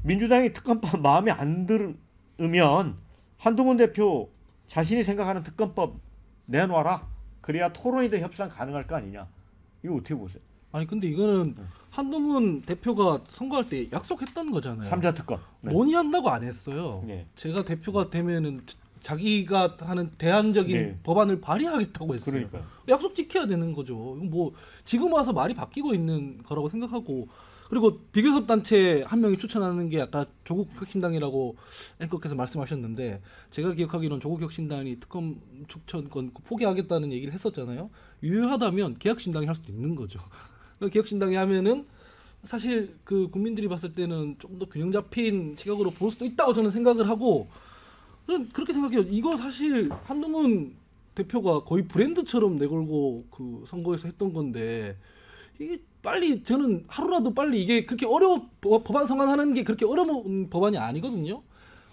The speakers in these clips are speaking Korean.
민주당이 특검법 마음에 안 들으면 한동훈 대표 자신이 생각하는 특검법 내놔라. 그래야 토론이든 협상 가능할 거 아니냐. 이거 어떻게 보세요? 아니 근데 이거는 한동훈 대표가 선거할 때 약속했던 거잖아요. 3자 특검. 네. 논의한다고 안 했어요. 네. 제가 대표가 되면은 자기가 하는 대안적인 네. 법안을 발의하겠다고 했어요. 그러니까요. 약속 지켜야 되는 거죠. 뭐 지금 와서 말이 바뀌고 있는 거라고 생각하고, 그리고 비교섭 단체 한 명이 추천하는 게 아까 조국혁신당이라고 앵커께서 말씀하셨는데, 제가 기억하기로는 조국혁신당이 특검 추천권 포기하겠다는 얘기를 했었잖아요. 유효하다면 개혁신당이 할 수도 있는 거죠. 개혁신당이 하면은 사실 그 국민들이 봤을 때는 좀 더 균형 잡힌 시각으로 볼 수도 있다고 저는 생각을 하고, 저는 그렇게 생각해요. 이거 사실 한동훈 대표가 거의 브랜드처럼 내걸고 그 선거에서 했던 건데, 이게 빨리, 저는 하루라도 빨리, 이게 그렇게 법안 성안하는 게 그렇게 어려운 법안이 아니거든요.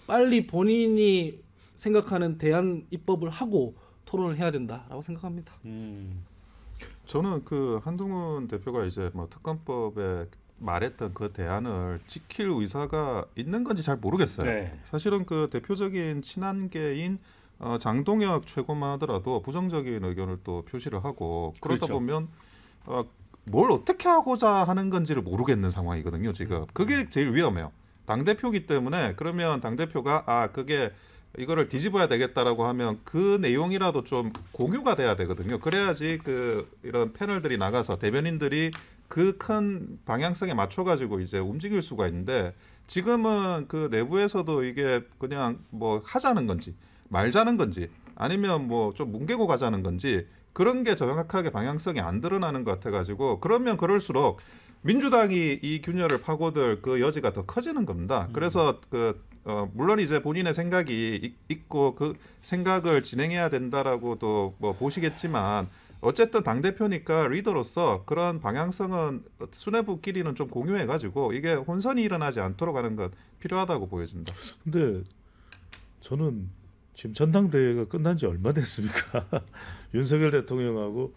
빨리 본인이 생각하는 대안 입법을 하고 토론을 해야 된다라고 생각합니다. 저는 그 한동훈 대표가 이제 뭐 특검법에 말했던 그 대안을 지킬 의사가 있는 건지 잘 모르겠어요. 네. 사실은 그 대표적인 친한계인 장동혁 최고만 하더라도 부정적인 의견을 또 표시를 하고, 그러다 그렇죠. 보면 뭘 어떻게 하고자 하는 건지를 모르겠는 상황이거든요. 지금 그게 제일 위험해요. 당대표기 때문에, 그러면 당대표가 그게 이거를 뒤집어야 되겠다라고 하면 그 내용이라도 좀 공유가 돼야 되거든요. 그래야지 그 이런 패널들이 나가서 대변인들이 그 큰 방향성에 맞춰 가지고 이제 움직일 수가 있는데, 지금은 그 내부에서도 이게 그냥 뭐 하자는 건지 말자는 건지 아니면 뭐 좀 뭉개고 가자는 건지, 그런 게 정확하게 방향성이 안 드러나는 것 같아 가지고, 그러면 그럴수록 민주당이 이 균열을 파고들 그 여지가 더 커지는 겁니다. 그래서 물론 이제 본인의 생각이 있고 그 생각을 진행해야 된다라고도 뭐 보시겠지만, 어쨌든 당대표니까 리더로서 그런 방향성은 수뇌부끼리는 좀 공유해가지고 이게 혼선이 일어나지 않도록 하는 것 필요하다고 보여집니다. 근데 저는 지금 전당대회가 끝난 지 얼마 됐습니까? 윤석열 대통령하고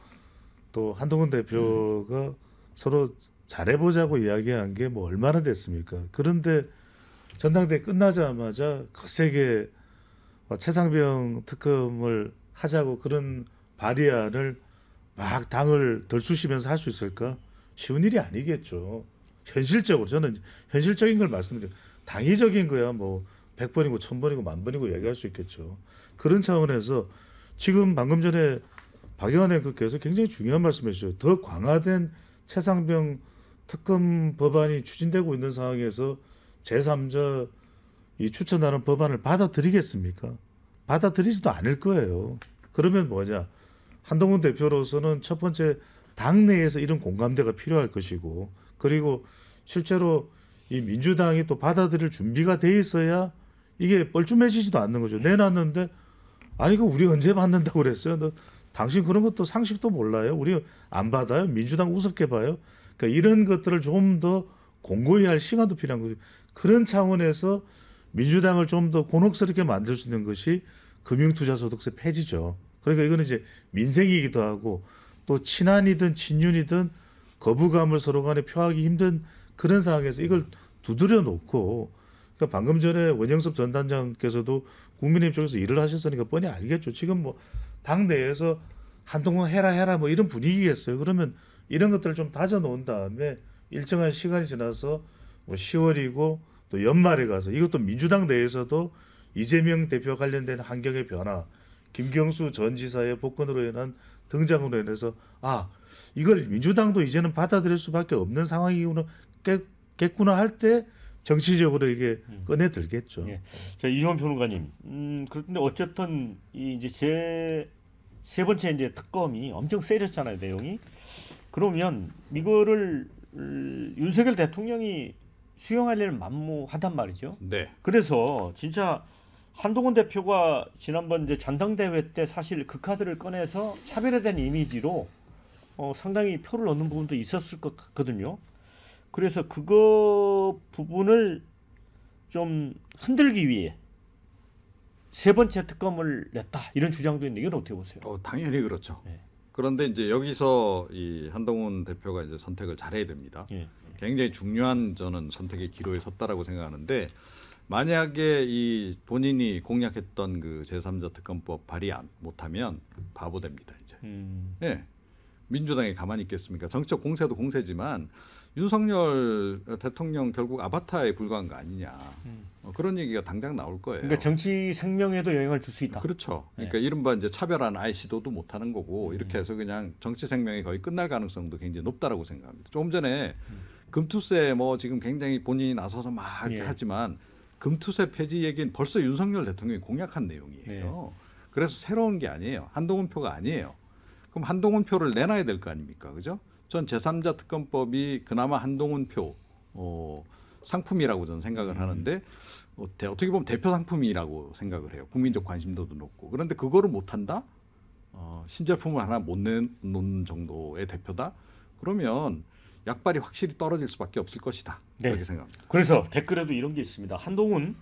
또 한동훈 대표가 서로 잘해보자고 이야기한 게 뭐 얼마나 됐습니까? 그런데 전당대회 끝나자마자 거세게 최상병 특검을 하자고 그런 발의안을 막 당을 덜쑤시면서 할 수 있을까? 쉬운 일이 아니겠죠. 현실적으로 저는 현실적인 걸 말씀드려요. 당위적인 거야 뭐 100번이고 1000번이고 10,000번이고 얘기할 수 있겠죠. 그런 차원에서 지금 방금 전에 박영환 앵커께서 굉장히 중요한 말씀을 해주셨어요. 더 강화된 최상병 특검 법안이 추진되고 있는 상황에서 제3자 이 추천하는 법안을 받아들이겠습니까? 받아들이지도 않을 거예요. 그러면 뭐냐? 한동훈 대표로서는 첫 번째 당내에서 이런 공감대가 필요할 것이고, 그리고 실제로 이 민주당이 또 받아들일 준비가 돼 있어야 이게 뻘쭘해지지도 않는 거죠. 내놨는데 아니 그 우리 언제 받는다고 그랬어요? 너 당신 그런 것도 상식도 몰라요? 우리 안 받아요? 민주당 우습게 봐요? 그러니까 이런 것들을 좀 더 공고히 할 시간도 필요한 거죠. 그런 차원에서 민주당을 좀 더 곤혹스럽게 만들 수 있는 것이 금융투자소득세 폐지죠. 그러니까 이거는 이제 민생이기도 하고 또 친한이든 친윤이든 거부감을 서로 간에 표하기 힘든 그런 상황에서 이걸 두드려 놓고, 그러니까 방금 전에 원영섭 전 단장께서도 국민의힘 쪽에서 일을 하셨으니까 뻔히 알겠죠. 지금 뭐 당내에서 한동훈 해라 뭐 이런 분위기겠어요. 그러면 이런 것들을 좀 다져 놓은 다음에 일정한 시간이 지나서 뭐 10월이고 또 연말에 가서 이것도 민주당 내에서도 이재명 대표 관련된 환경의 변화, 김경수 전 지사의 복권으로 인한 등장으로 인해서 이걸 민주당도 이제는 받아들일 수밖에 없는 상황이겠구나 할 때 정치적으로 이게 꺼내 들겠죠. 예. 자, 이종환 평론가님, 그런데 어쨌든 이제 세 번째 이제 특검이 엄청 세졌잖아요, 내용이. 그러면 이거를 윤석열 대통령이 수용하려는 만무하단 말이죠. 네. 그래서 진짜 한동훈 대표가 지난번 이제 전당대회 때 사실 그 카드를 꺼내서 차별화된 이미지로 상당히 표를 얻는 부분도 있었을 것 같거든요. 그래서 그거 부분을 좀 흔들기 위해 세 번째 특검을 냈다 이런 주장도 있는데 이건 어떻게 보세요? 당연히 그렇죠. 네. 그런데 이제 여기서 이 한동훈 대표가 이제 선택을 잘해야 됩니다. 예. 굉장히 중요한 저는 선택의 기로에 섰다라고 생각하는데 만약에 이 본인이 공약했던 그 제3자 특검법 발의 못하면 바보 됩니다 이제. 예, 민주당이 가만히 있겠습니까? 정치적 공세도 공세지만 윤석열 대통령 결국 아바타에 불과한 거 아니냐 그런 얘기가 당장 나올 거예요. 그러니까 정치 생명에도 영향을 줄 수 있다. 그렇죠. 그러니까 이른바 이제 차별화는 아예 시도도 못 하는 거고 이렇게 해서 그냥 정치 생명이 거의 끝날 가능성도 굉장히 높다라고 생각합니다. 조금 전에 금투세 뭐 지금 굉장히 본인이 나서서 막 이렇게 하지만 금투세 폐지 얘기는 벌써 윤석열 대통령이 공약한 내용이에요. 그래서 새로운 게 아니에요. 한동훈 표가 아니에요. 그럼 한동훈 표를 내놔야 될 거 아닙니까? 그죠? 전 제3자 특검법이 그나마 한동훈 표 상품이라고 저는 생각을 하는데 어떻게 보면 대표 상품이라고 생각을 해요. 국민적 관심도도 높고. 그런데 그거를 못한다? 신제품을 하나 못 내놓는 정도의 대표다? 그러면 약발이 확실히 떨어질 수밖에 없을 것이다. 그렇게 생각합니다. 그래서 댓글에도 이런 게 있습니다. 한동훈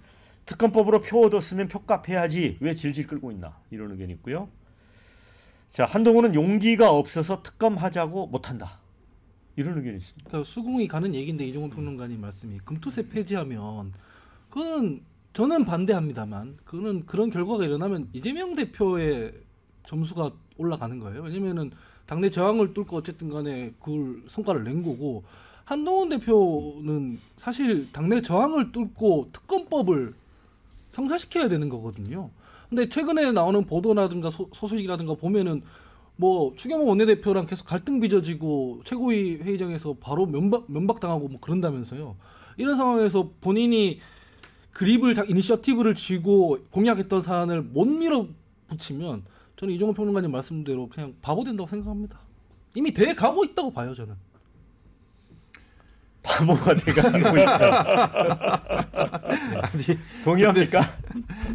특검법으로 표 얻었으면 표값 해야지 왜 질질 끌고 있나 이런 의견이 있고요. 자, 한동훈은 용기가 없어서 특검하자고 못한다. 이런 의견이 있습니다. 그러니까 수긍이 가는 얘기인데 이종훈 평론가님 말씀이 금투세 폐지하면 그거는 저는 반대합니다만 그거는 그런 결과가 일어나면 이재명 대표의 점수가 올라가는 거예요. 왜냐면은 당내 저항을 뚫고 어쨌든 간에 그걸 성과를 낸 거고 한동훈 대표는 사실 당내 저항을 뚫고 특검법을 성사시켜야 되는 거거든요. 근데 최근에 나오는 보도라든가 소식이라든가 보면은 뭐 추경호 원내대표랑 계속 갈등 빚어지고 최고위 회의장에서 바로 면박당하고 뭐 그런다면서요. 이런 상황에서 본인이 이니셔티브를 쥐고 공약했던 사안을 못 밀어붙이면 저는 이종훈 평론가님 말씀대로 그냥 바보 된다고 생각합니다. 이미 돼 가고 있다고 봐요 저는. 바보가 돼가고 있다. 아니, 동의합니까?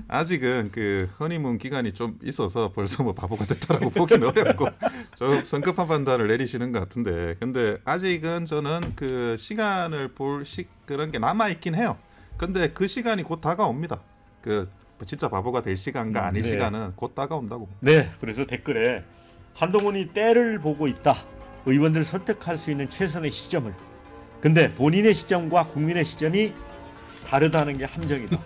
아직은 그 허니문 기간이 좀 있어서 벌써 뭐 바보가 됐다라고 보기는 어렵고 좀 성급한 판단을 내리시는 것 같은데 근데 아직은 저는 그 시간을 볼 그런 게 남아 있긴 해요. 근데 그 시간이 곧 다가옵니다. 그 진짜 바보가 될 시간과 아닐 시간은 곧 다가온다고. 네, 그래서 댓글에 한동훈이 때를 보고 있다. 의원들을 설득할 수 있는 최선의 시점을. 근데 본인의 시점과 국민의 시점이 다르다는 게 함정이다.